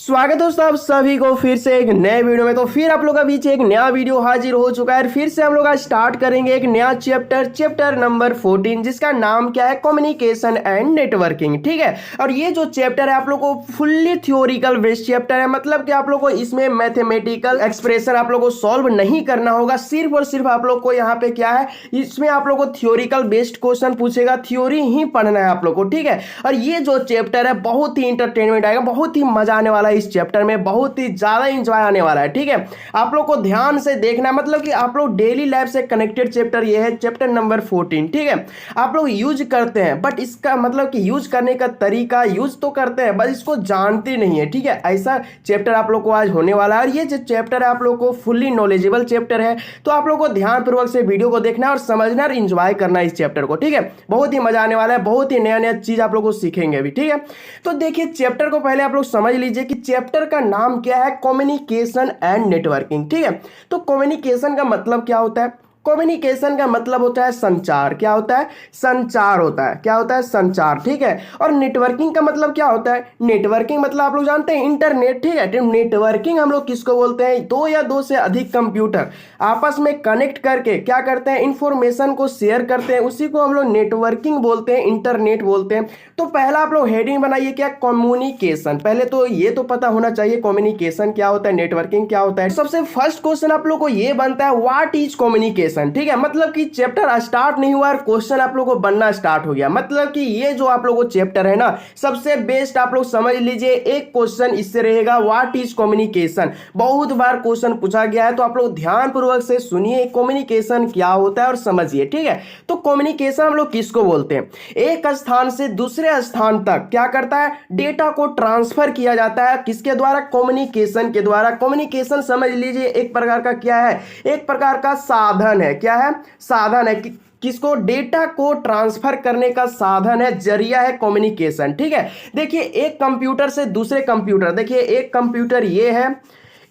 स्वागत है दोस्तों आप सभी को फिर से एक नए वीडियो में। तो फिर आप लोग का बीच एक नया वीडियो हाजिर हो चुका है। फिर से हम लोग आज स्टार्ट करेंगे एक नया चैप्टर नंबर 14, जिसका नाम क्या है, कम्युनिकेशन एंड नेटवर्किंग। ठीक है, और ये जो चैप्टर है आप लोग को फुल्ली थ्योरिकल बेस्ड चैप्टर है। मतलब कि आप लोग को इसमें मैथमेटिकल एक्सप्रेशन आप लोग को सॉल्व नहीं करना होगा। सिर्फ और सिर्फ आप लोग को यहाँ पे क्या है, इसमें आप लोग को थ्योरिकल बेस्ड क्वेश्चन पूछेगा, थ्योरी ही पढ़ना है आप लोग को। ठीक है, और ये जो चैप्टर है बहुत ही इंटरटेनमेंट आएगा, बहुत ही मजा आने वाला है। इस चैप्टर में बहुत ही ज्यादा एंजॉय आने वाला है। ठीक है, आप लोग को ध्यान से देखना है, मतलब कि आप लोग डेली लाइफ से कनेक्टेड चैप्टर ये है, चैप्टर नंबर 14। ठीक है, आप लोग यूज करते हैं बट इसका मतलब कि यूज करने का तरीका यूज तो करते हैं बस इसको जानते नहीं है। ठीक है, ऐसा चैप्टर आप लोग को आज होने वाला है। और ये जो चैप्टर है आप लोग को फुल्ली नॉलेजेबल चैप्टर है, तो आप लोग को ध्यानपूर्वक से वीडियो को देखना है और समझना और इंजॉय करना है इस चैप्टर को। ठीक है, बहुत ही मजा आने वाला है, बहुत ही नया नया चीज आप लोग को सीखेंगे अभी। ठीक है, तो देखिए चैप्टर को पहले आप लोग समझ लीजिए कि चैप्टर का नाम क्या है, कम्युनिकेशन एंड नेटवर्किंग। ठीक है, तो कम्युनिकेशन का मतलब क्या होता है? कम्युनिकेशन का मतलब होता है संचार। क्या होता है? संचार होता है। क्या होता है? संचार। ठीक है, और नेटवर्किंग का मतलब क्या होता है? नेटवर्किंग मतलब आप लोग जानते हैं इंटरनेट। ठीक है, तो नेटवर्किंग हम लोग किसको बोलते हैं? दो या दो से अधिक कंप्यूटर आपस में कनेक्ट करके क्या करते हैं, इंफॉर्मेशन को शेयर करते हैं, उसी को हम लोग नेटवर्किंग बोलते हैं, इंटरनेट बोलते हैं। तो पहला आप लोग हेडिंग बनाइए, क्या? कम्युनिकेशन। पहले तो ये तो पता होना चाहिए कम्युनिकेशन क्या होता है, नेटवर्किंग क्या होता है। सबसे फर्स्ट क्वेश्चन आप लोग को ये बनता है, व्हाट इज कम्युनिकेशन। ठीक है, मतलब कि चैप्टर स्टार्ट नहीं हुआ और क्वेश्चन आप लोग को बनना स्टार्ट हो गया। मतलब कि ये जो आप लोग को चैप्टर है ना, सबसे बेस्ट आप लोग समझ लीजिए, एक क्वेश्चन इससे रहेगा, व्हाट इज कम्युनिकेशन। बहुत बार क्वेश्चन पूछा गया है, तो आप लोग ध्यानपूर्वक से सुनिए कम्युनिकेशन क्या होता है और समझिए। ठीक है, तो कम्युनिकेशन हम लोग किसको बोलते हैं? एक स्थान से दूसरे स्थान तक क्या करता है, डेटा को ट्रांसफर किया जाता है। किसके द्वारा? कम्युनिकेशन के द्वारा। कम्युनिकेशन समझ लीजिए एक प्रकार का क्या है, एक प्रकार का साधन है। क्या है? साधन है। किसको? डेटा को ट्रांसफर करने का साधन है, जरिया है कम्युनिकेशन। ठीक है, देखिए एक कंप्यूटर से दूसरे कंप्यूटर, देखिए एक कंप्यूटर ये है,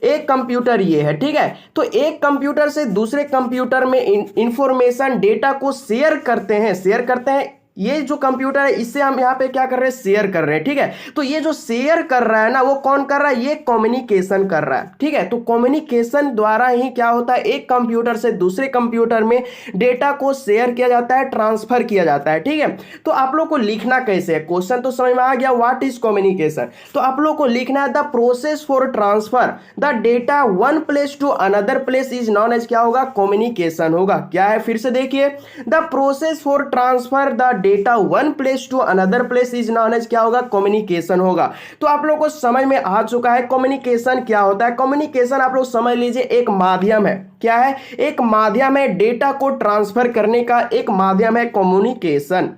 एक कंप्यूटर ये है। ठीक है, तो एक कंप्यूटर से दूसरे कंप्यूटर में इंफॉर्मेशन डेटा को शेयर करते हैं, शेयर करते हैं। ये जो कंप्यूटर है इससे हम यहाँ पे क्या कर रहे हैं, शेयर कर रहे हैं। ठीक है, तो ये जो शेयर कर रहा है ना, वो कौन कर रहा है? ये कम्युनिकेशन कर रहा है। ठीक है, तो कम्युनिकेशन द्वारा ही क्या होता है, एक कंप्यूटर से दूसरे कंप्यूटर में डेटा को शेयर किया जाता है, ट्रांसफर किया जाता है। ठीक है, तो आप लोग को लिखना कैसे है, क्वेश्चन तो समझ में आ गया, व्हाट इज कम्युनिकेशन। तो आप लोग को लिखना है, the process for transfer the data one place to another place is known as, क्या होगा? कम्युनिकेशन होगा। क्या है? फिर से देखिए, the process for transfer the data one place to another place is known as, क्या होगा? कम्युनिकेशन होगा। तो आप लोगों को समझ में आ चुका है कम्युनिकेशन क्या होता है। कम्युनिकेशन आप लोग समझ लीजिए एक माध्यम है। क्या है? एक माध्यम है, डेटा को ट्रांसफर करने का एक माध्यम है कम्युनिकेशन।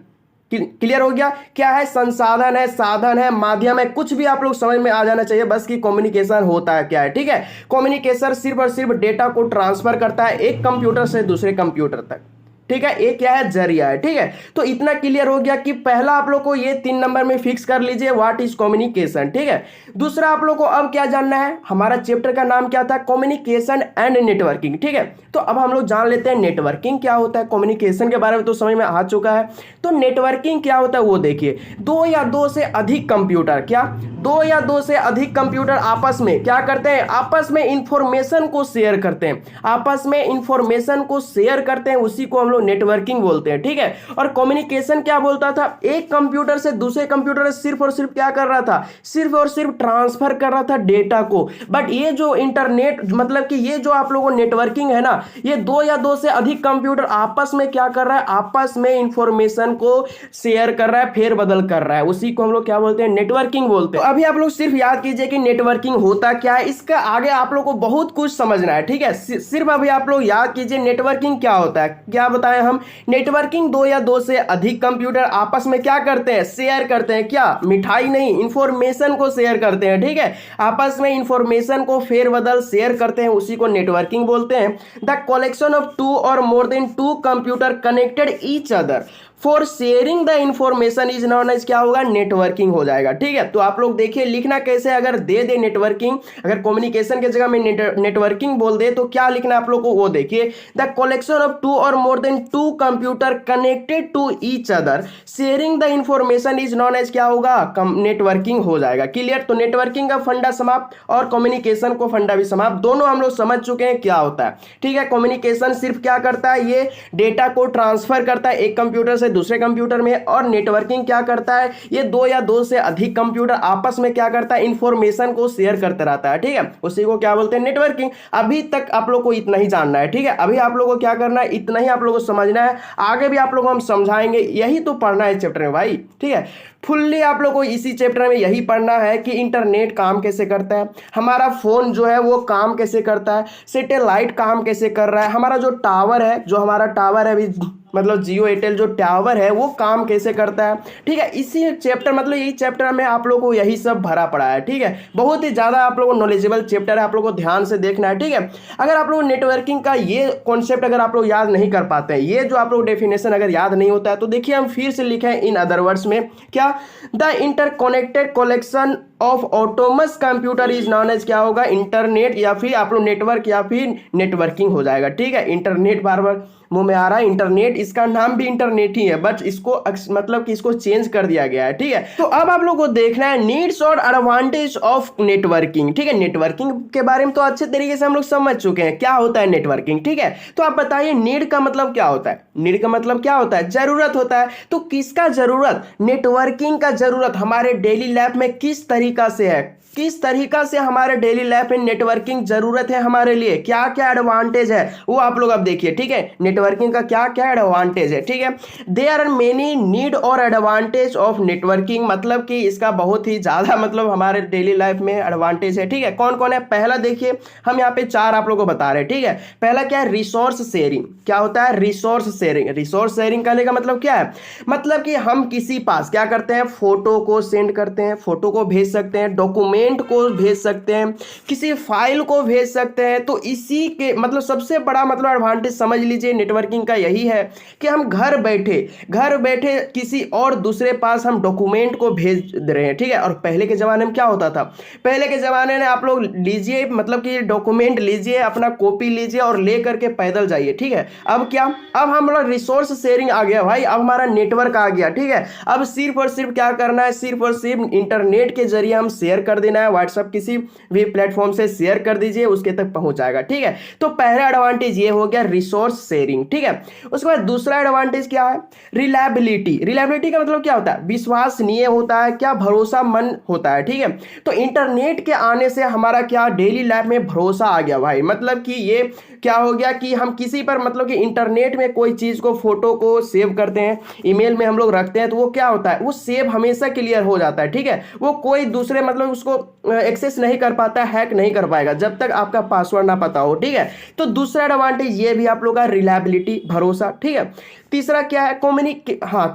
क्लियर हो गया? क्या है? संसाधन है, साधन है, माध्यम है, कुछ भी आप लोग समझ में आ जाना चाहिए बस कि कम्युनिकेशन होता है क्या है। ठीक है, कम्युनिकेशन सिर्फ और सिर्फ डेटा को ट्रांसफर करता है एक कंप्यूटर से दूसरे कंप्यूटर तक। ठीक है, एक क्या है? जरिया है। ठीक है, तो इतना क्लियर हो गया कि पहला आप लोग को ये 3 नंबर में फिक्स कर लीजिए, व्हाट इज कम्युनिकेशन। ठीक है, दूसरा आप लोग को अब क्या जानना है, हमारा चैप्टर का नाम क्या था, कम्युनिकेशन एंड नेटवर्किंग। ठीक है, तो अब हम लोग जान लेते हैं नेटवर्किंग क्या होता है। कम्युनिकेशन के बारे में तो समझ में आ चुका है, तो नेटवर्किंग क्या होता है वो देखिए। दो या दो से अधिक कंप्यूटर, क्या? दो या दो से अधिक कंप्यूटर आपस में क्या करते हैं, आपस में इंफॉर्मेशन को शेयर करते हैं, आपस में इंफॉर्मेशन को शेयर करते हैं, उसी को हम लोग नेटवर्किंग बोलते हैं। ठीक है, और कम्युनिकेशन क्या बोलता था, एक कंप्यूटर से दूसरे कंप्यूटर सिर्फ और सिर्फ क्या कर रहा था, सिर्फ और सिर्फ ट्रांसफर कर रहा था डेटा को। बट ये जो इंटरनेट मतलब कि ये जो आप लोगों नेटवर्किंग है ना, ये दो या दो से अधिक कंप्यूटर आपस में क्या कर रहा है, आपस में इंफॉर्मेशन को शेयर कर रहा है, फेर बदल कर रहा है, उसी को हम लोग क्या बोलते हैं, नेटवर्किंग बोलते हैं। तो अभी आप लोग सिर्फ याद कीजिए कि नेटवर्किंग होता क्या है, इसका आगे आप लोग को बहुत कुछ समझना है। ठीक है, सिर्फ अभी आप लोग याद कीजिए नेटवर्किंग क्या होता है। क्या बताएं हम? नेटवर्किंग दो या दो से अधिक कंप्यूटर आपस में क्या करते हैं, शेयर करते हैं। क्या? मिठाई नहीं, इंफॉर्मेशन को शेयर करते हैं। ठीक है, आपस में इंफॉर्मेशन को फेर बदल शेयर करते हैं, उसी को नेटवर्किंग बोलते हैं। द कलेक्शन ऑफ टू और more than two computer connected each other for sharing the information is known as क्या होगा, नेटवर्किंग हो जाएगा। ठीक है, तो आप लोग देखिए लिखना कैसे, अगर दे दे नेटवर्किंग, अगर कम्युनिकेशन की जगह में नेटवर्किंग बोल दे तो क्या लिखना है आप लोग को, वो देखिए। द कलेक्शन ऑफ टू और more than two computer connected to each other sharing the information is known as क्या होगा, नेटवर्किंग हो जाएगा। क्लियर, तो नेटवर्किंग का फंडा समाप्त और कम्युनिकेशन को फंडा भी समाप्त, दोनों हम लोग समझ चुके हैं क्या होता है। ठीक है, कम्युनिकेशन सिर्फ क्या करता है, ये डेटा को ट्रांसफर करता है एक कंप्यूटर से दूसरे कंप्यूटर में, और नेटवर्किंग क्या करता है, ये दो या दो से अधिक कंप्यूटर आपस में क्या करता है, इंफॉर्मेशन को शेयर करते रहता है। ठीक है, उसी को क्या बोलते हैं, नेटवर्किंग। अभी तक आप लोग को इतना ही जानना है। ठीक है, अभी आप लोगों को क्या करना है, इतना ही आप लोगों को समझना है, आगे भी आप लोगों को हम समझाएंगे, यही तो पढ़ना है चैप्टर में भाई। ठीक है, फुल्ली आप लोग को इसी चैप्टर में यही पढ़ना है कि इंटरनेट काम कैसे करता है, हमारा फोन जो है वो काम कैसे करता है, सैटेलाइट काम कैसे कर रहा है, हमारा जो टावर है, जो हमारा टावर है अभी मतलब जियो एयरटेल जो टावर है वो काम कैसे करता है। ठीक है, इसी चैप्टर मतलब यही चैप्टर में आप लोग को यही सब भरा पड़ा है। ठीक है, बहुत ही ज़्यादा आप लोगों को नॉलेजेबल चैप्टर है, आप लोग को ध्यान से देखना है। ठीक है, अगर आप लोग नेटवर्किंग का ये कॉन्सेप्ट अगर आप लोग याद नहीं कर पाते हैं, ये जो आप लोग डेफिनेशन अगर याद नहीं होता है, तो देखिए हम फिर से लिखे हैं इन अदर वर्ड्स में क्या, the interconnected collection of autonomous computer is known as क्या होगा, इंटरनेट, या फिर आप लोग नेटवर्क या फिर नेटवर्किंग हो जाएगा। ठीक है, इंटरनेट बार बार मुंह में आ रहा है, इंटरनेट, इसका नाम भी इंटरनेट ही है, बट इसको मतलब कि इसको चेंज कर दिया गया है। ठीक है, तो अब आप लोग को देखना है नीड्स और एडवांटेज ऑफ नेटवर्किंग। ठीक है, नेटवर्किंग के बारे में तो अच्छे तरीके से हम लोग समझ चुके हैं क्या होता है नेटवर्किंग। ठीक है, तो आप बताइए नीड का मतलब क्या होता है, नीड का मतलब क्या होता है, जरूरत होता है। तो किसका जरूरत, नेटवर्किंग का जरूरत हमारे डेली लाइफ में किस तरीका से है, किस तरीका से हमारे डेली लाइफ में नेटवर्किंग जरूरत है हमारे लिए, क्या क्या एडवांटेज है वो आप लोग अब देखिए। ठीक है, नेटवर्किंग का क्या क्या एडवांटेज है। ठीक है, देयर आर मेनी नीड और एडवांटेज ऑफ नेटवर्किंग, मतलब कि इसका बहुत ही ज्यादा मतलब हमारे डेली लाइफ में एडवांटेज है। ठीक है, कौन कौन है, पहला देखिए हम यहाँ पे चार आप लोग को बता रहे हैं। ठीक है, पहला क्या है, रिसोर्स शेयरिंग। क्या होता है, रिसोर्स शेयरिंग। रिसोर्स शेयरिंग करने का मतलब क्या है, मतलब कि हम किसी पास क्या करते हैं, फोटो को सेंड करते हैं, फोटो को भेज सकते हैं, डॉक्यूमेंट को भेज सकते हैं, किसी फाइल को भेज सकते हैं। तो इसी के मतलब सबसे बड़ा मतलब एडवांटेज समझ लीजिए नेटवर्किंग का यही है कि हम घर बैठे किसी और दूसरे पास हम डॉक्यूमेंट को भेज दे रहे हैं। ठीक है, और पहले के जमाने में क्या होता था, पहले के जमाने में आप लोग लीजिए मतलब कि डॉक्यूमेंट लीजिए, अपना कॉपी लीजिए और ले करके पैदल जाइए। ठीक है, अब क्या, अब हम लोग रिसोर्स शेयरिंग आ गया भाई, अब हमारा नेटवर्क आ गया। ठीक है, अब सिर्फ और सिर्फ क्या करना है, सिर्फ और सिर्फ इंटरनेट के जरिए हम शेयर कर देना है, व्हाट्सएप किसी भी प्लेटफॉर्म से शेयर कर दीजिए, उसके तक पहुंच जाएगा। ठीक है, तो पहला एडवांटेज ये हो गया रिसोर्स शेयरिंग। ठीक है, उसके बाद दूसरा एडवांटेज क्या है, रिलायबिलिटी। रिलायबिलिटी का मतलब क्या होता है, विश्वसनीय होता है, क्या भरोसामंद होता है। ठीक है, तो इंटरनेट के आने से हमारा क्या डेली लाइफ में भरोसा आ गया भाई, मतलब कि ये क्या हो गया कि हम किसी पर मतलब कि इंटरनेट में कोई चीज को, फोटो को सेव करते हैं, ईमेल में हम लोग रखते हैं, तो वो क्या होता है, वो सेव हमेशा क्लियर हो जाता है। ठीक है, वो कोई दूसरे मतलब उसको एक्सेस नहीं कर पाता, हैक नहीं कर पाएगा जब तक आपका पासवर्ड ना पता हो। ठीक है, तो दूसरा एडवांटेज ये भी आप लोग का रिलायबिलिटी, भरोसा। ठीक है, तीसरा क्या है,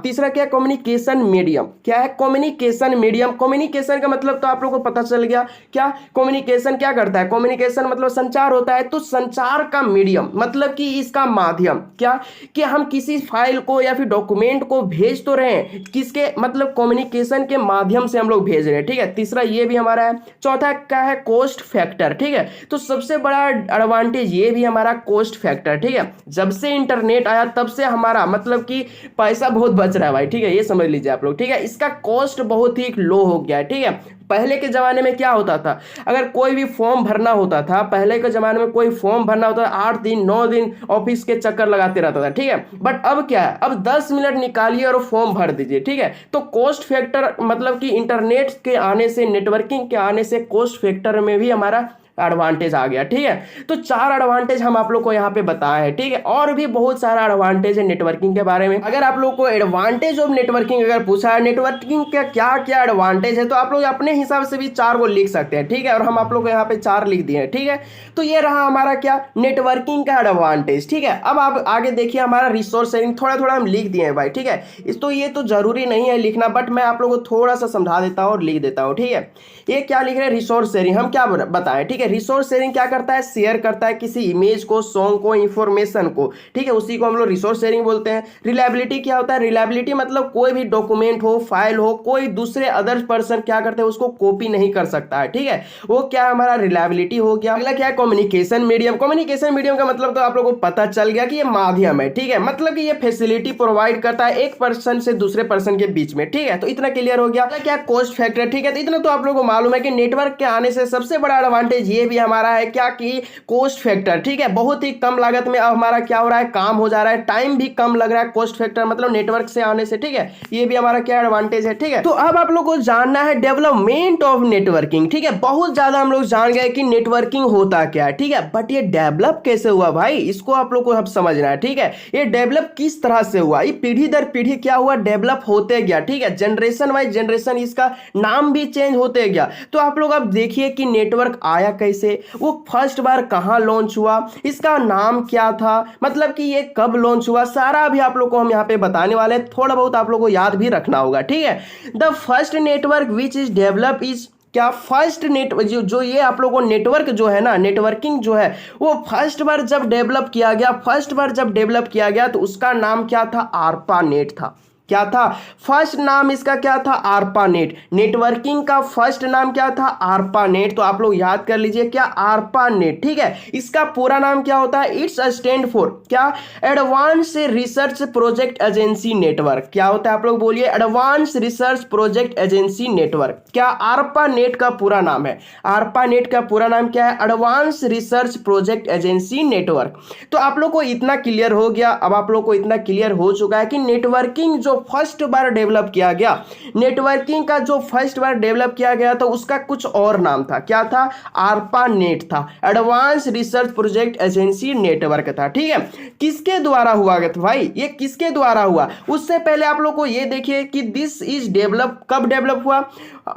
तीसरा क्या है, कम्युनिकेशन मीडियम। क्या है, कम्युनिकेशन मीडियम। कम्युनिकेशन का मतलब तो आप लोगों को पता चल गया, क्या कम्युनिकेशन क्या करता है, कम्युनिकेशन मतलब संचार होता है, तो संचार का मीडियम मतलब कि इसका माध्यम क्या, कि हम किसी फाइल को या फिर डॉक्यूमेंट को भेज तो रहे हैं, किसके मतलब कम्युनिकेशन के माध्यम से हम लोग भेज रहे हैं। ठीक है, तीसरा ये भी हमारा है। चौथा क्या है, कॉस्ट फैक्टर। ठीक है, तो सबसे बड़ा एडवांटेज ये भी हमारा कॉस्ट फैक्टर। ठीक है, जब से इंटरनेट आया तब से हमारा मतलब कि पैसा बहुत बच रहा है भाई। ठीक है, ये समझ लीजिए आप लोग। ठीक है, इसका कॉस्ट बहुत ही लो हो गया है। ठीक है, पहले के जमाने में क्या होता था, अगर कोई भी फॉर्म भरना होता था, पहले के जमाने में कोई फॉर्म भरना होता था 8 दिन 9 दिन ऑफिस के चक्कर लगाते रहता था। ठीक है, बट अब क्या है, अब 10 मिनट निकालिए और फॉर्म भर दीजिए। ठीक है, तो कॉस्ट फैक्टर मतलब कि इंटरनेट के आने से, नेटवर्किंग के आने से कॉस्ट फैक्टर में भी हमारा एडवांटेज आ गया। ठीक है, तो 4 एडवांटेज हम आप लोग को यहाँ पे बताए हैं। ठीक है, और भी बहुत सारा एडवांटेज है नेटवर्किंग के बारे में। अगर आप लोग को एडवांटेज ऑफ नेटवर्किंग अगर पूछा है, नेटवर्किंग का क्या क्या एडवांटेज है, तो आप लोग अपने हिसाब से भी 4 को लिख सकते हैं। ठीक है, और हम आप लोग को यहाँ पे 4 लिख दिए हैं। ठीक है, तो ये रहा हमारा क्या, नेटवर्किंग का एडवांटेज। ठीक है, अब आप आगे देखिए हमारा रिसोर्स शेयरिंग, थोड़ा थोड़ा हम लिख दिए हैं भाई। ठीक है, तो ये तो जरूरी नहीं है लिखना, बट मैं आप लोगों को थोड़ा सा समझा देता हूँ और लिख देता हूँ। ठीक है, ये क्या लिख रहे हैं, रिसोर्स शेयरिंग हम क्या बताएं। ठीक है, रिसोर्स शेयरिंग क्या करता है, शेयर करता है किसी इमेज को, सॉन्ग को, इंफॉर्मेशन को, ठीक है, उसी को हम लोग रिसोर्स शेयरिंग बोलते हैं। रिलायबिलिटी क्या होता है, रिलायबिलिटी मतलब कोई भी डॉक्यूमेंट हो, फाइल हो, कोई दूसरे अदर पर्सन क्या करते हैं उसको कॉपी नहीं कर सकता है, ठीक है, वो क्या हमारा रिलायबिलिटी हो गया। अगला क्या है, कम्युनिकेशन मीडियम। कम्युनिकेशन मीडियम का मतलब तो आप लोगों को पता चल गया कि ये माध्यम है, ठीक है, मतलब कि ये फैसिलिटी प्रोवाइड करता है एक पर्सन से दूसरे पर्सन के बीच में, ठीक है, तो इतना क्लियर हो गया। क्या कॉस्ट फैक्टर, ठीक है, तो इतना तो आप लोगों को मालूम है कि नेटवर्क के आने से सबसे बड़ा एडवांटेज ये भी हमारा है क्या कि कॉस्ट फैक्टर, ठीक है, बहुत ही कम लागत में अब हमारा क्या हो रहा है, काम हो जा रहा है, टाइम भी कम लग रहा है। कॉस्ट फैक्टर मतलब नेटवर्क से आने से, ठीक है, ये भी हमारा क्या एडवांटेज है, ठीक है। तो अब आप लोग को जानना है डेवलपमेंट ऑफ नेटवर्किंग, ठीक है, बहुत ज्यादा हम लोग जान गए कि नेटवर्किंग होता क्या है, ठीक है, बट ये डेवलप कैसे हुआ भाई, इसको आप लोग को अब समझना है, ठीक है, ये डेवलप किस तरह से हुआ, ये पीढ़ी दर पीढ़ी क्या हुआ, डेवलप होते गया, ठीक है, जनरेशन वाइज जनरेशन इसका नाम भी चेंज होते गया। तो आप लोग अब देखिए कि नेटवर्क आया कैसे, वो फर्स्ट बार कहां लॉन्च हुआ, इसका नाम क्या था, मतलब कि ये कब लॉन्च हुआ, सारा भी आप लोग को हम यहां पे बताने वाले हैं। थोड़ा बहुत आप लोग को याद भी रखना होगा, ठीक है। The first network which is develop is क्या, फर्स्ट नेटवर्क जो ये आप लोगों को नेटवर्क जो है ना, नेटवर्किंग जो है वो फर्स्ट बार जब डेवलप किया गया, फर्स्ट बार जब डेवलप किया गया तो उसका नाम क्या था, आर्पानेट था। क्या था, फर्स्ट नाम इसका क्या था, आर्पानेट। नेटवर्किंग का फर्स्ट नाम क्या था, आर्पानेट। तो आप लोग याद कर लीजिए क्या, आर्पानेट, ठीक है। इसका पूरा नाम क्या होता है, इट्स स्टैंड फॉर क्या, advance research project agency network. क्या होता है आप लोग बोलिए, advance research project agency network. क्या, आर्पानेट का पूरा नाम है, आर्पानेट का पूरा नाम क्या है, advance research project agency network. तो आप लोग को इतना क्लियर हो गया, अब आप लोग को इतना क्लियर हो चुका है कि नेटवर्किंग जो फर्स्ट बार डेवलप किया गया, नेटवर्किंग का जो फर्स्ट बार डेवलप किया गया तो उसका कुछ और नाम था, क्या था, आर्पानेट था, advance research project agency network था, ठीक है। किसके द्वारा हुआ था भाई, ये किसके द्वारा हुआ, उससे पहले आप लोग को ये देखिए कि दिस इज डेवलप, कब डेवलप हुआ,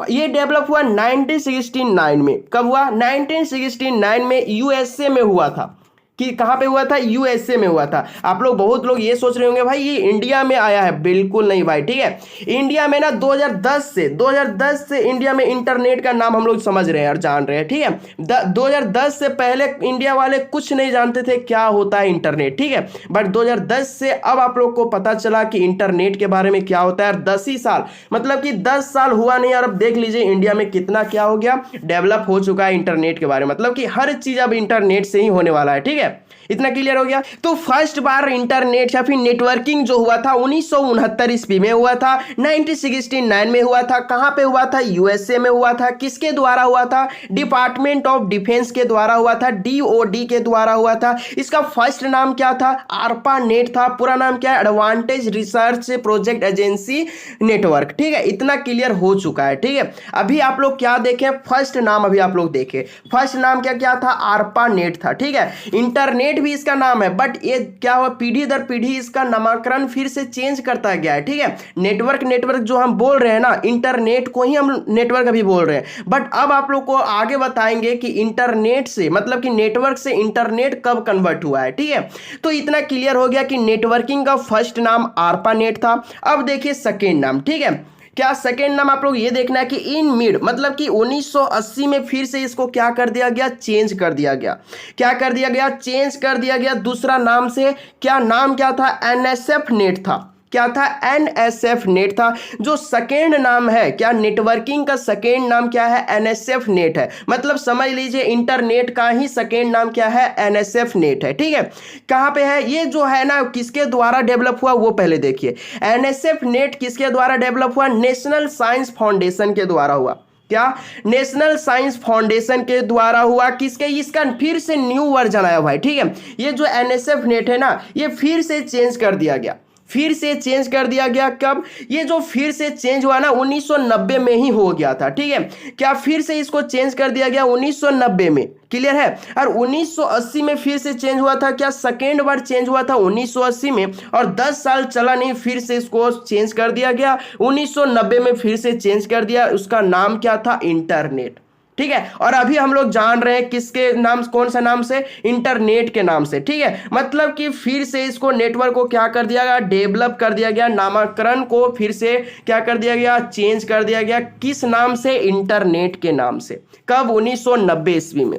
ये डेवलप हुआ 1969 में। कब हुआ, 1969 में यूएसए में हुआ था। कि कहां पे हुआ था, यूएसए में हुआ था। आप लोग बहुत लोग ये सोच रहे होंगे भाई ये इंडिया में आया है, बिल्कुल नहीं भाई, ठीक है। इंडिया में ना 2010 से इंडिया में इंटरनेट का नाम हम लोग समझ रहे हैं और जान रहे हैं, ठीक है। 2010 से पहले इंडिया वाले कुछ नहीं जानते थे क्या होता है इंटरनेट, ठीक है, बट 2010 से अब आप लोग को पता चला कि इंटरनेट के बारे में क्या होता है। 10 ही साल, मतलब कि 10 साल हुआ नहीं और अब देख लीजिए इंडिया में कितना क्या हो गया, डेवलप हो चुका है इंटरनेट के बारे में, मतलब कि हर चीज अब इंटरनेट से ही होने वाला है, ठीक है। इतना क्लियर हो गया। तो फर्स्ट बार इंटरनेट या फिर नेटवर्किंग जो हुआ था 1969 ईस्वी में हुआ था, 1969 में हुआ था। कहां पे हुआ था, यूएसए में हुआ था। किसके द्वारा हुआ था, डिपार्टमेंट ऑफ डिफेंस के द्वारा हुआ था, डीओडी के द्वारा हुआ था। इसका फर्स्ट नाम क्या था, आर्पानेट था। पूरा नाम क्या है, advantage research project agency network, ठीक है। इतना क्लियर हो चुका है, ठीक है। अभी आप लोग क्या देखें, फर्स्ट नाम अभी आप लोग देखें, फर्स्ट नाम क्या क्या था, आर्पानेट था, ठीक है। इंटरनेट भी इसका नाम है, बट ये क्या हुआ, पीढ़ी दर पीढ़ी इसका नामकरण फिर से चेंज करता गया है, ठीक है। नेटवर्क जो हम बोल रहे हैं ना, इंटरनेट को ही हम नेटवर्क अभी बोल रहे हैं, बट अब आप लोग को आगे बताएंगे कि इंटरनेट से मतलब कि नेटवर्क से इंटरनेट कब कन्वर्ट हुआ है, ठीक है। तो इतना क्लियर हो गया कि नेटवर्किंग का फर्स्ट नाम आर्पानेट था। अब देखिए सेकेंड नाम, ठीक है। क्या सेकेंड नाम आप लोग ये देखना है कि इन मिड मतलब कि 1980 में फिर से इसको क्या कर दिया गया, चेंज कर दिया गया। क्या कर दिया गया, चेंज कर दिया गया दूसरा नाम से। क्या नाम क्या था, एनएसएफ नेट था। क्या था, एनएसएफ नेट था। जो सेकेंड नाम है, क्या नेटवर्किंग का सेकेंड नाम क्या है, एनएसएफ नेट है। मतलब समझ लीजिए इंटरनेट का ही सेकेंड नाम क्या है, एनएसएफ नेट है, ठीक है। कहां पे है ये जो है ना, किसके द्वारा डेवलप हुआ वो पहले देखिए। एनएसएफ नेट किसके द्वारा डेवलप हुआ, नेशनल साइंस फाउंडेशन के द्वारा हुआ। क्या, नेशनल साइंस फाउंडेशन के द्वारा हुआ। किसके, इसका फिर से न्यू वर्जन आया भाई, ठीक है। ये जो एनएसएफ नेट है ना, ये फिर से चेंज कर दिया गया, फिर से चेंज कर दिया गया। कब, ये जो फिर से चेंज हुआ ना 1990 में ही हो गया था, ठीक है। क्या फिर से इसको चेंज कर दिया गया 1990 में, क्लियर है। और 1980 में फिर से चेंज हुआ था। क्या सेकेंड बार चेंज हुआ था 1980 में, और 10 साल चला नहीं, फिर से इसको चेंज कर दिया गया। 1990 में फिर से चेंज कर दिया, उसका नाम क्या था, इंटरनेट, ठीक है। और अभी हम लोग जान रहे हैं किसके नाम, कौन सा नाम से, इंटरनेट के नाम से, ठीक है। मतलब कि फिर से इसको नेटवर्क को क्या कर दिया गया, डेवलप कर दिया गया, नामकरण को फिर से क्या कर दिया गया, चेंज कर दिया गया। किस नाम से, इंटरनेट के नाम से। कब, 1990 ईस्वी में।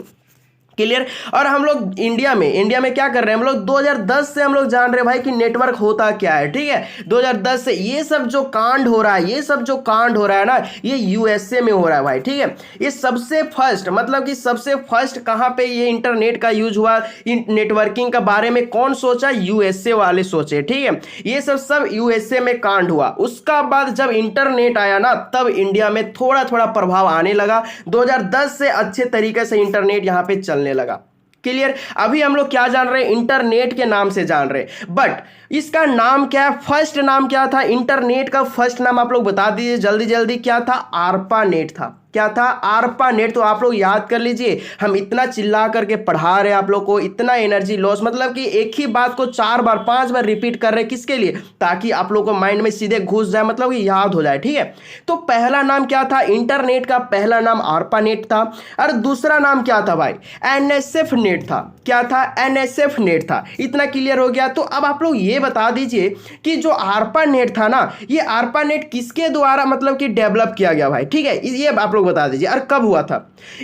क्लियर। और हम लोग इंडिया में क्या कर रहे हैं, हम लोग 2010 से हम लोग जान रहे हैं भाई कि नेटवर्क होता क्या है, ठीक है। 2010 से ये सब जो कांड हो रहा है ना, ये यूएसए में हो रहा है भाई, ठीक है। ये सबसे फर्स्ट मतलब कि सबसे फर्स्ट कहां पे ये इंटरनेट का यूज हुआ, नेटवर्किंग का बारे में कौन सोचा, यूएसए वाले सोचे, ठीक है। ये सब यूएसए में कांड हुआ। उसका बाद जब इंटरनेट आया ना, तब इंडिया में थोड़ा थोड़ा प्रभाव आने लगा। 2010 से अच्छे तरीके से इंटरनेट यहां पे चलने लगा, क्लियर। अभी हम लोग क्या जान रहे हैं, इंटरनेट के नाम से जान रहे हैं, बट इसका नाम क्या है, फर्स्ट नाम क्या था इंटरनेट का, फर्स्ट नाम आप लोग बता दीजिए जल्दी जल्दी, क्या था, आरपा नेट था। क्या था, आरपा नेट। तो आप लोग याद कर लीजिए, हम इतना चिल्ला करके पढ़ा रहे हैं आप लोग को, इतना एनर्जी लॉस, मतलब कि एक ही बात को 4 बार 5 बार रिपीट कर रहे हैं, किसके लिए, ताकि आप लोग को माइंड में सीधे घुस जाए, मतलब कि याद हो जाए, ठीक है। तो पहला नाम क्या था इंटरनेट का, पहला नाम आरपा नेट था। और दूसरा नाम क्या था भाई, एनएसएफ नेट था। क्या था, एनएसएफ नेट था। इतना क्लियर हो गया। तो अब आप लोग ये बता दीजिए कि जो आरपा नेट था ना, ये आरपा नेट किसके द्वारा मतलब कि डेवलप किया गया भाई, ठीक है, ये आप लोग बता दीजिए। और कब हुआ था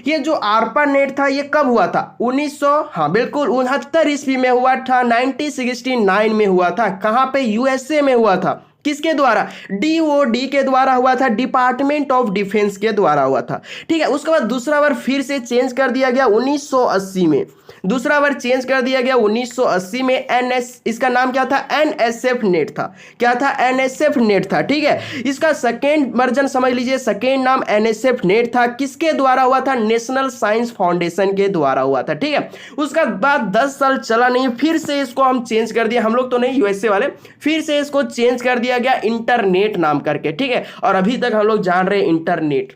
ये जो आरपा नेट था, ये कब हुआ था, 1900, हाँ बिल्कुल 69 ईस्वी में हुआ था, 1969 में हुआ था। कहां पे, यूएसए में हुआ था। किसके द्वारा, डीओडी के द्वारा हुआ था, डिपार्टमेंट ऑफ डिफेंस के द्वारा हुआ था, ठीक है। उसके बाद दूसरा बार फिर से चेंज कर दिया गया 1980 में, दूसरा बार चेंज कर दिया गया 1980 में। इसका नाम क्या था, एनएसएफ नेट था। क्या था, एनएसएफ नेट था, ठीक है। इसका सेकेंड वर्जन समझ लीजिए, सेकेंड नाम एनएसएफ नेट था। किसके द्वारा हुआ था, नेशनल साइंस फाउंडेशन के द्वारा हुआ था, ठीक है। उसका बाद 10 साल चला नहीं, फिर से इसको हम चेंज कर दिया, हम लोग तो नहीं यूएसए वाले, फिर से इसको चेंज कर दिया गया इंटरनेट नाम करके, ठीक है। और अभी तक हम लोग जान रहे हैं इंटरनेट,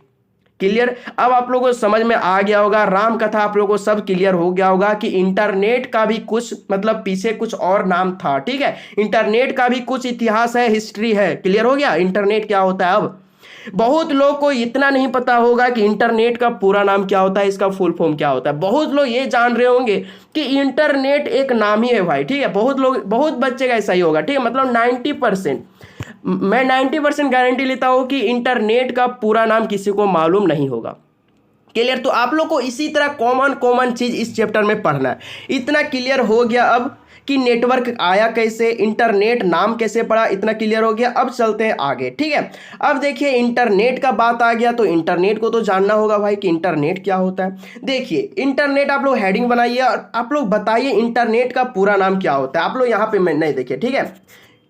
क्लियर। अब आप लोगों को समझ में आ गया होगा, राम कथा आप लोगों को सब क्लियर हो गया होगा कि इंटरनेट का भी कुछ मतलब पीछे कुछ और नाम था, ठीक है। इंटरनेट का भी कुछ इतिहास है, हिस्ट्री है, क्लियर हो गया इंटरनेट क्या होता है। अब बहुत लोग को इतना नहीं पता होगा कि इंटरनेट का पूरा नाम क्या होता है, इसका फुल फॉर्म क्या होता है। बहुत लोग ये जान रहे होंगे कि इंटरनेट एक नाम ही है भाई, ठीक है। बहुत बच्चे का ऐसा ही होगा, ठीक है। मतलब 90%, मैं 90% गारंटी लेता हूं कि इंटरनेट का पूरा नाम किसी को मालूम नहीं होगा, क्लियर। तो आप लोग को इसी तरह कॉमन चीज इस चैप्टर में पढ़ना है। इतना क्लियर हो गया अब कि नेटवर्क आया कैसे, इंटरनेट नाम कैसे पड़ा, इतना क्लियर हो गया। अब चलते हैं आगे, ठीक है। अब देखिए इंटरनेट का बात आ गया, तो इंटरनेट को तो जानना होगा भाई कि इंटरनेट क्या होता है। देखिए इंटरनेट, आप लोग हेडिंग बनाइए और आप लोग बताइए इंटरनेट का पूरा नाम क्या होता है। आप लोग यहाँ पे मैं नहीं देखिए, ठीक है,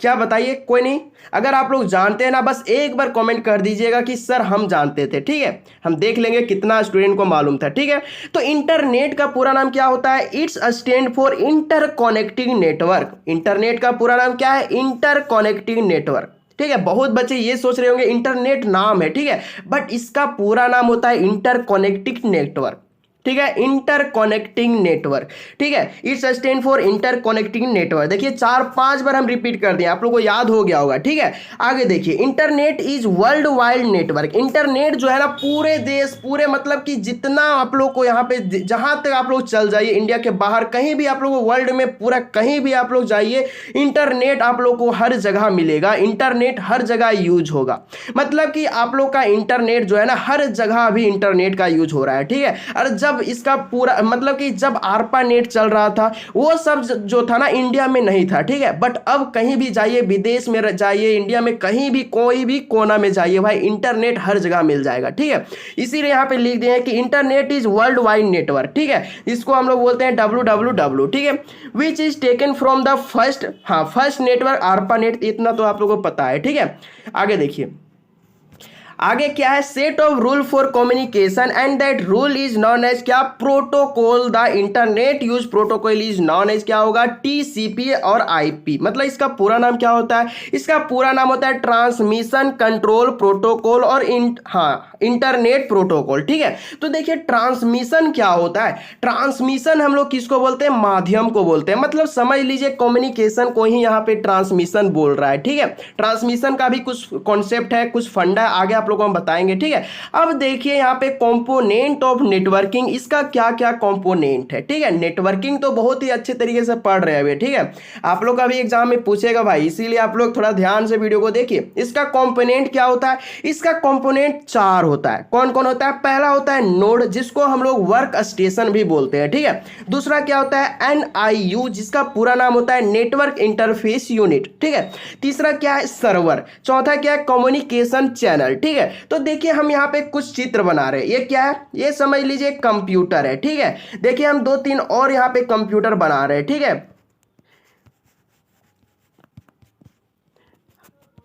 क्या बताइए, कोई नहीं। अगर आप लोग जानते हैं ना, बस एक बार कमेंट कर दीजिएगा कि सर हम जानते थे, ठीक है। हम देख लेंगे कितना स्टूडेंट को मालूम था, ठीक है। तो इंटरनेट का पूरा नाम क्या होता है, it's stand for interconnecting network. Internet का पूरा नाम क्या है, इंटरकनेक्टिंग नेटवर्क, ठीक है। बहुत बच्चे ये सोच रहे होंगे इंटरनेट नाम है, ठीक है, बट इसका पूरा नाम होता है इंटरकनेक्टिंग नेटवर्क, ठीक है, इंटरकनेक्टिंग नेटवर्क, ठीक है। It's stand for interconnecting network. देखिए 4-5 बार हम रिपीट कर दिए, आप लोगों को याद हो गया होगा, ठीक है। आगे देखिए, internet is world wide network. Internet जो है ना, पूरे देश, पूरे मतलब कि जितना आप लोग को यहाँ पे, जहां तक आप लोग चल जाइए, इंडिया के बाहर कहीं भी आप लोग को, वर्ल्ड में पूरा कहीं भी आप लोग जाइए, इंटरनेट आप लोग को हर जगह मिलेगा, इंटरनेट हर जगह यूज होगा। मतलब कि आप लोग का इंटरनेट जो है ना, हर जगह अभी इंटरनेट का यूज हो रहा है, ठीक है। और जब इसका पूरा मतलब कि जब आरपा नेट चल रहा था, वो सब जो था ना इंडिया में नहीं था, ठीक है। बट अब कहीं भी जाइए, विदेश में जाइए, इंडिया में कहीं भी कोई भी कोना में जाइए भाई, इंटरनेट हर जगह मिल जाएगा, ठीक है। इसीलिए यहां पे लिख दिए हैं कि internet is world wide network, ठीक है। इसको हम लोग बोलते हैं www, ठीक है, which is taken from the first network आरपा net. इतना तो आप लोगों को पता है, ठीक है। आगे देखिए, आगे क्या है, set of rule for communication and that rule is known as क्या, protocol. The internet use protocol is known as क्या होगा, टीसीपी और आईपी। मतलब इसका पूरा नाम क्या होता है, इसका पूरा नाम होता है ट्रांसमिशन कंट्रोल प्रोटोकॉल और इंटरनेट प्रोटोकॉल, ठीक है। तो देखिए ट्रांसमिशन क्या होता है, ट्रांसमिशन हम लोग किसको बोलते हैं, माध्यम को बोलते हैं। मतलब समझ लीजिए कम्युनिकेशन को ही यहाँ पे ट्रांसमिशन बोल रहा है, ठीक है। ट्रांसमिशन का भी कुछ कॉन्सेप्ट है, कुछ फंडा है, आगे आप लोगों को हम बताएंगे, ठीक है। अब देखिए यहाँ पे कंपोनेंट ऑफ नेटवर्किंग, इसका क्या क्या कंपोनेंट है, ठीक है। नेटवर्किंग तो बहुत ही अच्छे तरीके से पढ़ रहे हैं अभी, ठीक है। आप लोग का भी एग्जाम में पूछेगा भाई, इसीलिए आप लोग थोड़ा ध्यान से वीडियो को देखिए। इसका कंपोनेंट क्या होता है, इसका कंपोनेंट 4 होता है। कौन कौन होता है, पहला होता है नोड, जिसको हम लोग वर्क स्टेशन भी बोलते हैं, ठीक है। दूसरा क्या होता है NIU, जिसका पूरा नाम होता है नेटवर्क इंटरफेस यूनिट, ठीक है। तीसरा क्या है सर्वर, चौथा क्या है कम्युनिकेशन चैनल, ठीक है। तो देखिए हम यहाँ पे कुछ चित्र बना रहे हैं, ये क्या है, ये समझ लीजिए कंप्यूटर है, ठीक है। देखिए हम 2-3 और यहाँ पे कंप्यूटर बना रहे हैं, ठीक है।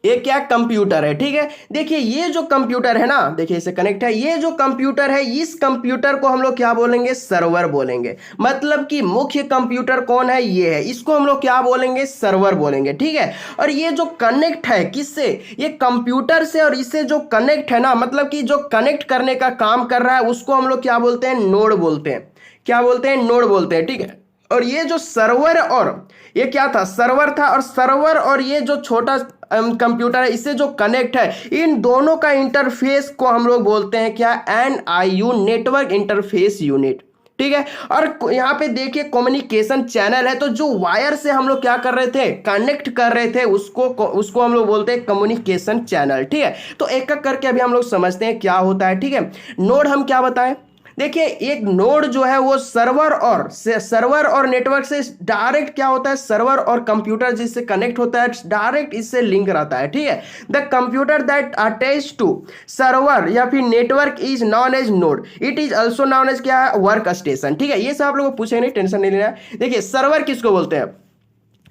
ये क्या कंप्यूटर है, ठीक है। देखिए ये जो कंप्यूटर है ना, देखिए इसे कनेक्ट है, ये जो कंप्यूटर है, इस कंप्यूटर को हम लोग क्या बोलेंगे, सर्वर बोलेंगे। मतलब कि मुख्य कंप्यूटर कौन है, ये है, इसको हम लोग क्या बोलेंगे, सर्वर बोलेंगे, ठीक है। और ये जो कनेक्ट है किससे, ये कंप्यूटर से, और इससे जो कनेक्ट है ना, मतलब कि जो कनेक्ट करने का काम कर रहा है, उसको हम लोग क्या बोलते हैं, नोड बोलते हैं। क्या बोलते हैं, नोड बोलते हैं, ठीक है। और ये जो सर्वर, और ये क्या था, सर्वर था, और सर्वर और ये जो छोटा कंप्यूटर है, इससे जो कनेक्ट है, इन दोनों का इंटरफेस को हम लोग बोलते हैं क्या, NIU, नेटवर्क इंटरफेस यूनिट, ठीक है। और यहाँ पे देखिए कम्युनिकेशन चैनल है, तो जो वायर से हम लोग क्या कर रहे थे, कनेक्ट कर रहे थे, उसको हम लोग बोलते हैं कम्युनिकेशन चैनल, ठीक है। तो एक एक करके अभी हम लोग समझते हैं क्या होता है, ठीक है। नोड हम क्या बताएं, देखिए एक नोड जो है वो सर्वर और नेटवर्क से डायरेक्ट क्या होता है, सर्वर और कंप्यूटर जिससे कनेक्ट होता है, डायरेक्ट इससे लिंक रहता है, ठीक है। The computer that attach to server या फिर network is known as node, it is also known as क्या है, वर्क स्टेशन, ठीक है। ये सब आप लोगों को पूछेंगे नहीं, टेंशन नहीं लेना है। देखिए सर्वर किसको बोलते हैं,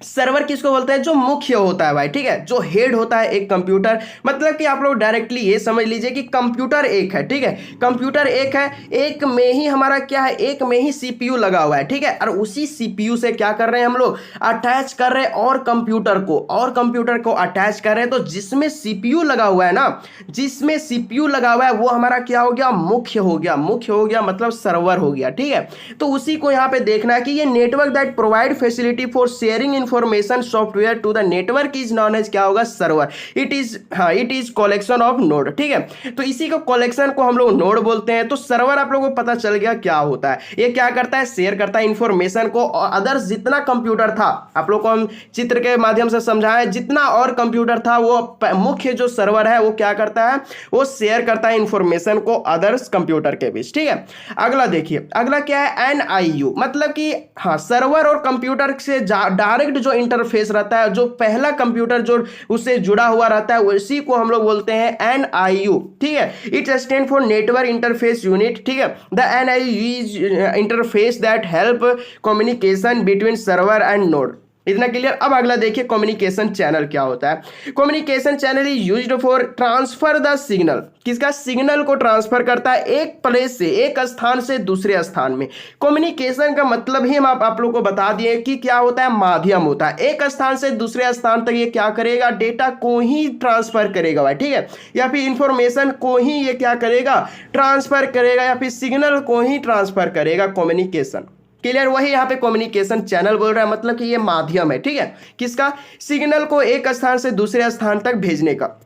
सर्वर किसको बोलते हैं, जो मुख्य होता है भाई, ठीक है, जो हेड होता है एक कंप्यूटर। मतलब कि आप लोग डायरेक्टली ये समझ लीजिए कि कंप्यूटर एक है, ठीक है। कंप्यूटर एक है, एक में ही हमारा क्या है, एक में ही CPU लगा हुआ है, ठीक है। और उसी CPU से क्या कर रहे हैं हम लोग, अटैच कर रहे हैं और कंप्यूटर को अटैच कर रहे हैं। तो जिसमें CPU लगा हुआ है ना, जिसमें CPU लगा हुआ है वो हमारा क्या हो गया, मुख्य हो गया, मतलब सर्वर हो गया, ठीक है। तो उसी को यहाँ पे देखना है कि ये network that provide facility for sharing information software to the network is known as क्या होगा, server. It is collection of node, ठीक है। तो इसी को कलेक्शन को हम लोग नोड बोलते हैं। तो सर्वर आप लोगों को पता चल गया क्या होता है, ये क्या करता है, शेयर करता है इंफॉर्मेशन को, और अदर्स जितना कंप्यूटर था, आप लोग को हम चित्र के माध्यम से समझाए, जितना और कंप्यूटर था वो मुख्य जो सर्वर है वो क्या करता है, वो शेयर करता है इंफॉर्मेशन को अदर्स कंप्यूटर के बीच, ठीक है। अगला देखिए, अगला क्या है, NIU, मतलब कि हाँ, सर्वर और कंप्यूटर से डायरेक्ट जो इंटरफेस रहता है, जो पहला कंप्यूटर जो उससे जुड़ा हुआ रहता है, उसी को हम लोग बोलते हैं NIU, ठीक है। It stand for network interface unit, ठीक है। The NIU is interface that help communication between server and node. इतना क्लियर। अब अगला देखिए कम्युनिकेशन चैनल क्या होता है। Communication channel is used for transfer the signal, किसका, सिग्नल को ट्रांसफर करता है एक प्लेस से, एक स्थान से दूसरे स्थान में। कम्युनिकेशन का मतलब ही हम आप लोग को बता दिए कि क्या होता है, माध्यम होता है। एक स्थान से दूसरे स्थान तक ये क्या करेगा, डेटा को ही ट्रांसफर करेगा भाई, ठीक है, या फिर इंफॉर्मेशन को ही ये क्या करेगा, ट्रांसफर करेगा, या फिर सिग्नल को ही ट्रांसफर करेगा। कम्युनिकेशन क्लियर, वही यहाँ पे कम्युनिकेशन चैनल बोल रहा है, मतलब कि ये माध्यम है, ठीक है, किसका, सिग्नल को एक स्थान से दूसरे स्थान तक भेजने का।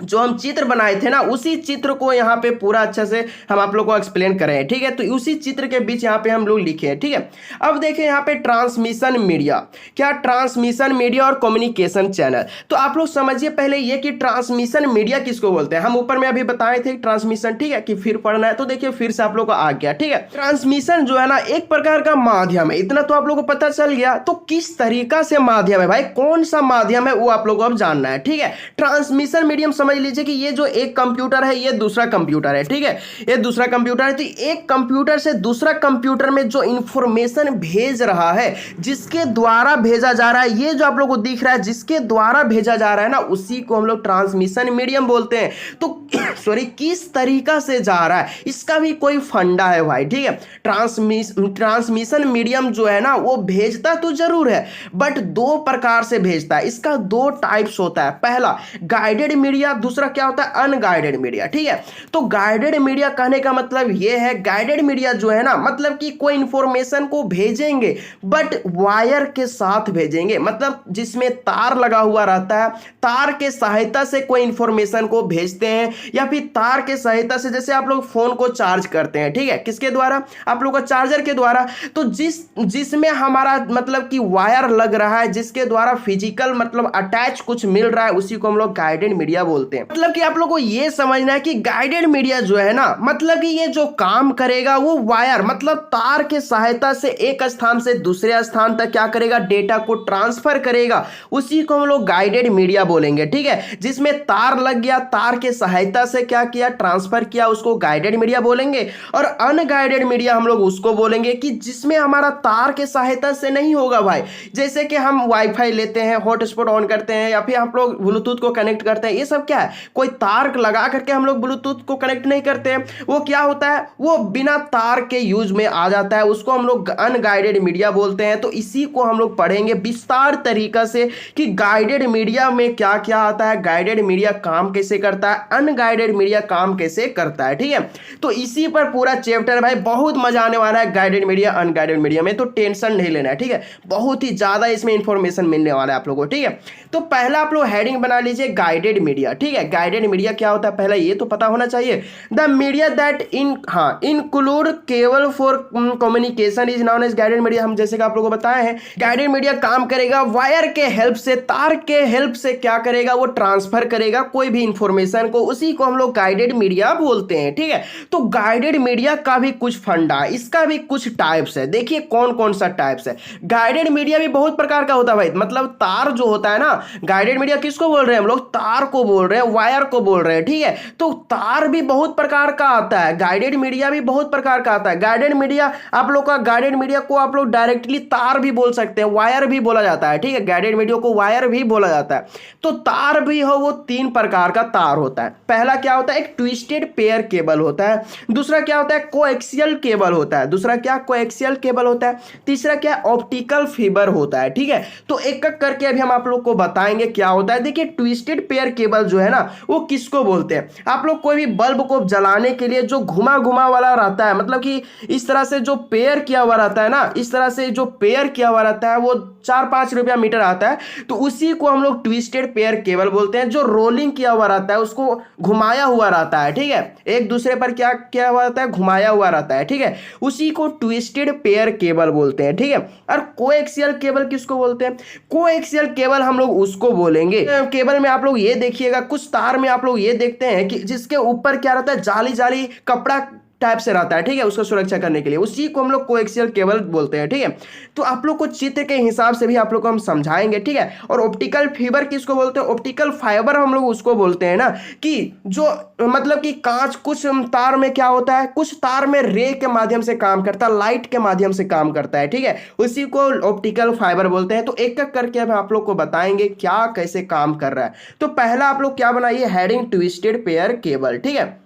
जो हम चित्र बनाए थे ना, उसी चित्र को यहाँ पे पूरा अच्छा से हम आप लोग को एक्सप्लेन कर रहे हैं, ठीक है। तो उसी चित्र के बीच यहाँ पे हम लोग लिखे हैं, ठीक है। अब देखें यहाँ पे ट्रांसमिशन मीडिया, क्या, ट्रांसमिशन मीडिया और कम्युनिकेशन चैनल। तो आप लोग समझिए पहले ये कि ट्रांसमिशन मीडिया किसको बोलते हैं। हम ऊपर में अभी बताए थे ट्रांसमिशन, ठीक है, कि फिर पढ़ना है तो देखिए फिर से आप लोग को आ गया, ठीक है। ट्रांसमिशन जो है ना एक प्रकार का माध्यम है, इतना तो आप लोग को पता चल गया। तो किस तरीका से माध्यम है भाई, कौन सा माध्यम है वो आप लोग को अब जानना है, ठीक है। ट्रांसमिशन मीडियम समझ लीजिए कि ये जो एक कंप्यूटर है, ये दूसरा कंप्यूटर है, ठीक है, ये दूसरा कंप्यूटर है। तो एक कंप्यूटर से दूसरा कंप्यूटर में जो इंफॉर्मेशन भेज रहा है, जिसके द्वारा भेजा जा रहा है, ये जो आप लोग को दिख रहा है जिसके द्वारा भेजा जा रहा है ना, उसी को हम लोग ट्रांसमिशन मीडियम बोलते हैं। तो सॉरी, किस तरीका से जा रहा है इसका भी कोई फंडा है भाई, ठीक है। ट्रांसमिशन मीडियम जो है ना वो भेजता तो जरूर है, बट दो प्रकार से भेजता है। इसका दो टाइप्स होता है, पहला गाइडेड मीडिया, दूसरा क्या होता है अनगाइडेड मीडिया। ठीक है, तो गाइडेड मीडिया कहने का मतलब ये है, गाइडेड मीडिया जो है ना मतलब कि कोई इंफॉर्मेशन को भेजेंगे बट वायर के साथ भेजेंगे, मतलब जिसमें तार लगा हुआ रहता है, तार के सहायता से कोई इंफॉर्मेशन को भेजते हैं, या फिर तार के सहायता से जैसे आप लोग फोन को चार्ज करते हैं, ठीक है, किसके द्वारा, आप लोग का चार्जर के द्वारा। तो जिसमें हमारा मतलब कि वायर लग रहा है, जिसके द्वारा फिजिकल मतलब अटैच कुछ मिल रहा है, उसी को हम लोग गाइडेड मीडिया बोलते हैं। मतलब कि आप लोग को यह समझना है कि गाइडेड मीडिया जो है ना मतलब कि ये जो काम करेगा वो वायर मतलब तार के सहायता से एक स्थान से दूसरे स्थान तक क्या करेगा, डेटा को ट्रांसफर करेगा, उसी को हम लोग गाइडेड मीडिया बोलेंगे। ठीक है, जिसमें तार लग गया, तार के सहायता से क्या किया, ट्रांसफर किया, उसको गाइडेड मीडिया बोलेंगे। और अनगाइडेड मीडिया हम लोग उसको बोलेंगे कि जिसमें हमारा तार के सहायता से नहीं होगा भाई, जैसे कि हम वाईफाई लेते हैं, हॉटस्पॉट ऑन करते हैं, या फिर हम लोग ब्लूटूथ को कनेक्ट करते हैं, ये सब क्या है, कोई तार लगा करके हम लोग ब्लूटूथ को कनेक्ट नहीं करते हैं, वो क्या होता है, वो बिना तार के यूज में आ जाता है, उसको हम लोग अनगाइडेड मीडिया बोलते हैं। तो इसी को हम लोग पढ़ेंगे विस्तार तरीका से कि गाइडेड मीडिया में क्या क्या आता है, गाइडेड मीडिया काम कैसे करता है, अनगाइडेड मीडिया काम कैसे करता है। ठीक है, तो इसी पर पूरा चैप्टर भाई बहुत मजा आने वाला है गाइडेड मीडिया अनगाइडेड मीडिया में, तो टेंशन नहीं लेना है। ठीक है, बहुत ही ज्यादा इसमें इंफॉर्मेशन मिलने वाला है आप लोगों को। ठीक है, तो पहला आप लोग हेडिंग बना लीजिए गाइडेड मीडिया। ठीक है, गाइडेड मीडिया क्या होता है पहला ये तो पता होना चाहिए। The media that include cable for communication is known as guided media. हम जैसे कि आप लोगों को बताए हैं, गाइडेड मीडिया काम करेगा वायर के हेल्प से, तार के हेल्प से क्या करेगा, वो ट्रांसफर करेगा कोई भी इंफॉर्मेशन को, उसी को हम लोग गाइडेड मीडिया बोलते हैं। ठीक है, तो गाइडेड मीडिया का भी कुछ फंडा है, इसका भी कुछ टाइप्स है। देखिए कौन कौन सा टाइप्स है। गाइडेड मीडिया भी बहुत प्रकार का होता है भाई, मतलब तार जो होता है ना, गाइडेड मीडिया किसको बोल रहे हैं हम लोग, तार को बोल रहे हैं, वायर को बोल रहे हैं। ठीक है, तो तार भी बहुत प्रकार का आता है, गाइडेड मीडिया भी बहुत प्रकार का आता है। गाइडेड मीडिया आप लोग का, गाइडेड मीडिया को आप लोग डायरेक्टली तार भी बोल सकते हैं, वायर भी बोला जाता है। ठीक है, गाइडेड मीडिया को वायर भी बोला जाता है। तो तार भी हो, वो तीन प्रकार का तार होता है। पहला क्या होता है, एक ट्विस्टेड पेयर केबल होता है। दूसरा क्या होता है, कोएक्सियल केबल होता है। दूसरा क्या, कोएक्सियल केबल होता है। तीसरा क्या, ऑप्टिकल फाइबर होता है। ठीक है, तो एक एक करके अभी हम आप लोग को बताएंगे क्या होता है। देखिए ट्विस्टेड पेयर केबल जो है ना, वो किसको बोलते हैं, आप लोग कोई भी बल्ब को जलाने के लिए जो घुमा घुमा वाला रहता है, मतलब कि इस तरह से जो पेयर किया हुआ रहता है ना, इस तरह से जो पेयर किया हुआ रहता है, वो 4-5 रुपया मीटर आता है, तो उसी को हम लोग ट्विस्टेड पेयर केबल बोलते हैं। जो रोलिंग किया हुआ रहता है, उसको घुमाया हुआ रहता है। ठीक है, एक दूसरे पर क्या किया हुआ रहता है, घुमाया हुआ रहता है। ठीक है, उसी को ट्विस्टेड पेयर केबल बोलते हैं। ठीक है, और कोएक्सियल केबल किसको बोलते हैं, कोएक्सियल केबल हम लोग उसको बोलेंगे। केबल में आप लोग ये देखिएगा, कुछ तार में आप लोग ये देखते हैं कि जिसके ऊपर क्या रहता है, जाली जाली कपड़ा टाइप से रहता है। ठीक है, उसको सुरक्षा करने के लिए, उसी को हम लोग कोएक्सियल केबल बोलते हैं। ठीक है, तो आप लोग को चित्र के हिसाब से भी आप लोग को हम समझाएंगे। ठीक है, और ऑप्टिकल फाइबर किसको बोलते हैं, ऑप्टिकल फाइबर हम लोग उसको बोलते हैं ना, कि जो मतलब कि कांच, कुछ तार में क्या होता है, कुछ तार में रे के माध्यम से काम करता है, लाइट के माध्यम से काम करता है। ठीक है, उसी को ऑप्टिकल फाइबर बोलते हैं। तो एक एक करके हम आप लोग को बताएंगे क्या कैसे काम कर रहा है। तो पहला आप लोग क्या बनाइए, हेडिंग ट्विस्टेड पेयर केबल। ठीक है,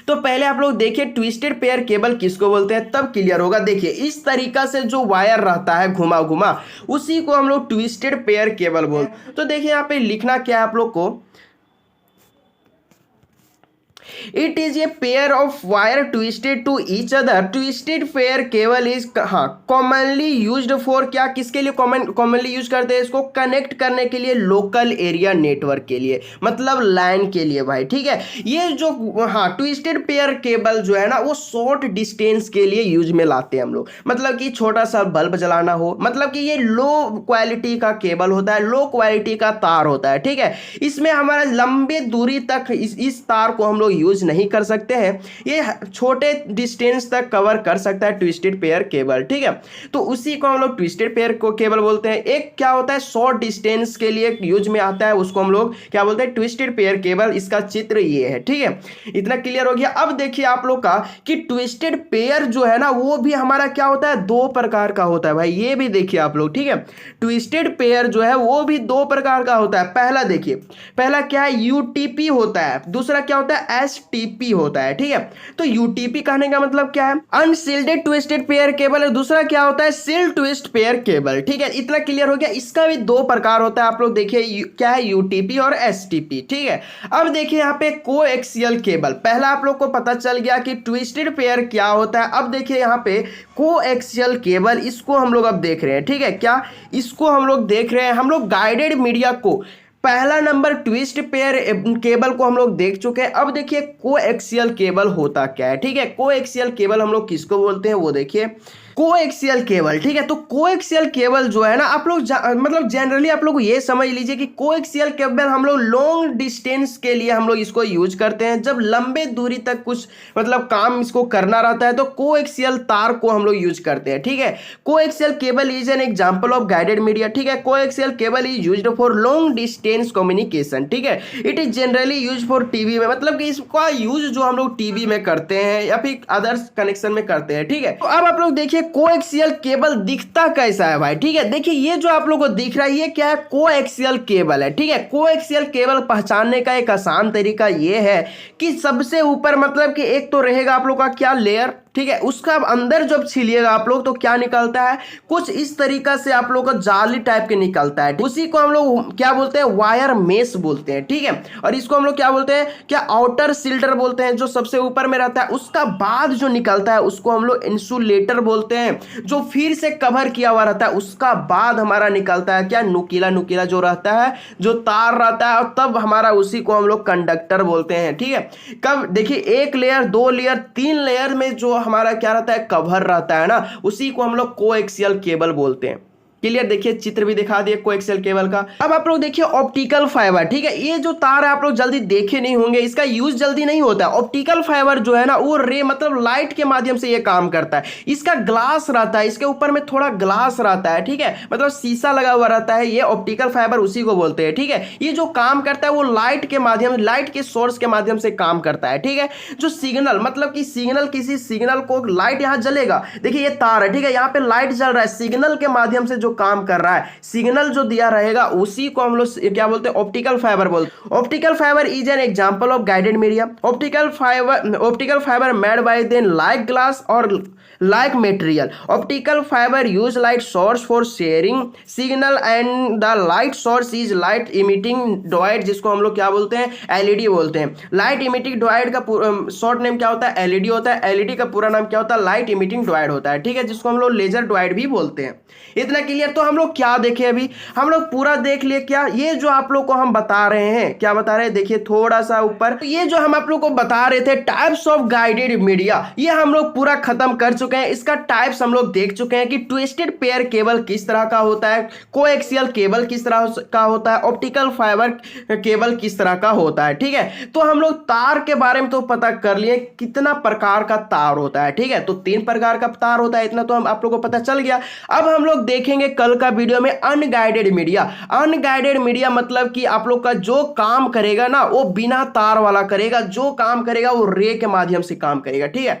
तो पहले आप लोग देखिए ट्विस्टेड पेयर केबल किसको बोलते हैं, तब क्लियर होगा। देखिए इस तरीका से जो वायर रहता है घुमा घुमा, उसी को हम लोग ट्विस्टेड पेयर केबल बोलते हैं। तो देखिए यहाँ पे लिखना क्या है आप लोग को, It is a pair of wire twisted to each other. Twisted pair cable is commonly used for क्या, किसके लिए commonly यूज करते हैं इसको, कनेक्ट करने के लिए लोकल एरिया नेटवर्क के लिए, मतलब लैन के लिए भाई। ठीक है, ये जो ट्विस्टेड पेयर केबल जो है ना, वो शॉर्ट डिस्टेंस के लिए यूज में लाते हैं हम लोग, मतलब कि छोटा सा बल्ब जलाना हो, मतलब कि ये लो क्वालिटी का केबल होता है, लो क्वालिटी का तार होता है। ठीक है, इसमें हमारा लंबे दूरी तक इस तार को हम लोग यूज नहीं कर सकते हैं, ये छोटे डिस्टेंस तक कवर कर सकता है ट्विस्टेड पेयर केबल। ठीक है, तो उसी को हम लोग ट्विस्टेड पेयर को केबल बोलते हैं। एक क्या होता है, शॉर्ट डिस्टेंस के लिए यूज में आता है, उसको हम लोग क्या बोलते हैं, ट्विस्टेड पेयर केबल। इसका चित्र ये है। ठीक है, इतना क्लियर हो गया। अब देखिए आप लोग का कि ट्विस्टेड पेयर जो है ना, वो भी हमारा क्या होता है, दो प्रकार का होता है भाई, ये भी देखिए आप लोग। ठीक है, ट्विस्टेड पेयर जो है वो भी दो प्रकार का होता है। पहला देखिए, पहला क्या है, यूटीपी होता है, दूसरा क्या होता है, STP होता है, ठीक है। तो UTP कहने का मतलब क्या है, अनशील्डेड ट्विस्टेड पेयर केबल, और दूसरा क्या होता है, सील्ड ट्विस्ट पेयर केबल, ठीक है। इतना क्लियर हो गया। इसका भी दो प्रकार होता है, आप लोग देखिए क्या है, UTP और STP, ठीक है। अब देखिए यहाँ पे कोएक्सियल केबल, पहला आप लोग को पता चल गया कि ट्विस्टेड पेयर क्या होता है। अब देखिए यहाँ पे कोएक्सियल केबल, इसको हम लोग अब देख रहे हैं, ठीक है। क्या इसको हम लोग देख रहे हैं, हम लोग गाइडेड मीडिया को पहला नंबर ट्विस्ट पेयर केबल को हम लोग देख चुके हैं। अब देखिए कोएक्सियल केबल होता क्या है, ठीक है। कोएक्सियल केबल हम लोग किसको बोलते हैं वो देखिए, कोएक्सियल केबल, ठीक है। तो कोएक्सियल केबल जो है ना, आप लोग मतलब जनरली आप लोग ये समझ लीजिए कि कोएक्सियल केबल हम लोग लॉन्ग डिस्टेंस के लिए हम लोग इसको यूज करते हैं। जब लंबे दूरी तक कुछ मतलब काम इसको करना रहता है तो कोएक्सियल तार को हम लोग यूज करते हैं, ठीक है। Coaxial cable is an example of guided media, ठीक है। Coaxial cable is used for long distance communication, ठीक है। It is generally use for TV में, मतलब कि इसका यूज जो हम लोग टीवी में करते हैं या फिर अदर्स कनेक्शन में करते हैं, ठीक है। तो अब आप लोग देखिए कोएक्सियल केबल दिखता कैसा है भाई, ठीक है। देखिए ये जो आप लोगों को दिख रहा है ये क्या है, कोएक्सियल केबल है, ठीक है। कोएक्सियल केबल पहचानने का एक आसान तरीका ये है कि सबसे ऊपर मतलब कि एक तो रहेगा आप लोग का क्या, लेयर, ठीक है। उसका अंदर जब छीलिएगा आप लोग तो क्या निकलता है, कुछ इस तरीका से आप लोग का जाली टाइप के निकलता है। उसी को हम लोग क्या बोलते हैं, वायर मेश बोलते हैं, ठीक है। और इसको हम लोग क्या बोलते हैं, क्या आउटर सिल्डर बोलते हैं, जो सबसे ऊपर में रहता है। उसका बाद जो निकलता है उसको हम लोग इंसुलेटर बोलते हैं, जो फिर से कवर किया हुआ रहता है। उसका बाद हमारा निकलता है क्या, नुकीला नुकीला जो रहता है, जो तार रहता है, और तब हमारा उसी को हम लोग कंडक्टर बोलते हैं, ठीक है। कब देखिए एक लेयर, दो लेयर, तीन लेयर में जो हमारा क्या रहता है, कवर रहता है ना, उसी को हम लोग कोएक्सियल केबल बोलते हैं। क्लियर, देखिए चित्र भी दिखा दिए कोएक्सियल केबल का। अब आप लोग देखिए ऑप्टिकल फाइबर, ठीक है। ये जो तार है आप लोग जल्दी देखे नहीं होंगे, इसका यूज जल्दी नहीं होता है। ऑप्टिकल फाइबर जो है ना वो रे मतलब लाइट के माध्यम से ये काम करता है। इसका ग्लास रहता है, इसके ऊपर में थोड़ा ग्लास रहता है, ठीक है, मतलब शीशा लगा हुआ रहता है। ये ऑप्टिकल फाइबर उसी को बोलते हैं, ठीक है। ये जो काम करता है वो लाइट के माध्यम, लाइट के सोर्स के माध्यम से काम करता है, ठीक है। जो सिग्नल मतलब कि सिग्नल, किसी सिग्नल को लाइट यहां जलेगा, देखिए ये तार है, ठीक है, यहाँ पे लाइट जल रहा है, सिग्नल के माध्यम से काम कर रहा है, सिग्नल जो दिया रहेगा उसी को हम लोग क्या बोलते हैं, ऑप्टिकल फाइबर बोलते हैं। Optical fibre is an example of guided media. Optical fibre made by then like glass और like material. Optical fibre use light source for sharing signal and the light source is light emitting diode, जिसको हम लोग क्या बोलते हैं, LED बोलते हैं। Light emitting diode का शॉर्ट नेम क्या होता है, एलईडी होता है। एलईडी का पूरा नाम क्या होता है, लाइट इमिटिंग डायोड होता है, ठीक है, जिसको हम लोग लेजर डायोड भी बोलते हैं। इतना क्लियर। तो हम लोग क्या देखे, अभी हम लोग पूरा देख लिए क्या, ये जो आप लोग को हम बता रहे हैं, क्या बता रहे हैं, देखिए थोड़ा सा ऊपर, तो ये जो हम आप लोग को बता रहे थे टाइप्स ऑफ गाइडेड मीडिया, ये हम लोग पूरा खत्म कर चुके हैं। इसका टाइप्स हम लोग देख चुके हैं कि ट्विस्टेड पेयर केबल किस तरह का होता है, कोएक्सियल केबल किस तरह का होता है, ऑप्टिकल फाइबर केबल किस तरह का होता है, ठीक है। तो हम लोग तार के बारे में तो पता कर लिए, कितना प्रकार का तार होता है, ठीक है। तो 3 प्रकार का तार होता है, इतना तो हम आप लोग को पता चल गया। अब हम लोग देखेंगे कल का वीडियो में अनगाइडेड मीडिया। अनगाइडेड मीडिया मतलब कि आप लोग का जो काम करेगा ना वो बिना तार वाला करेगा, जो काम करेगा वो रे के माध्यम से काम करेगा, ठीक है।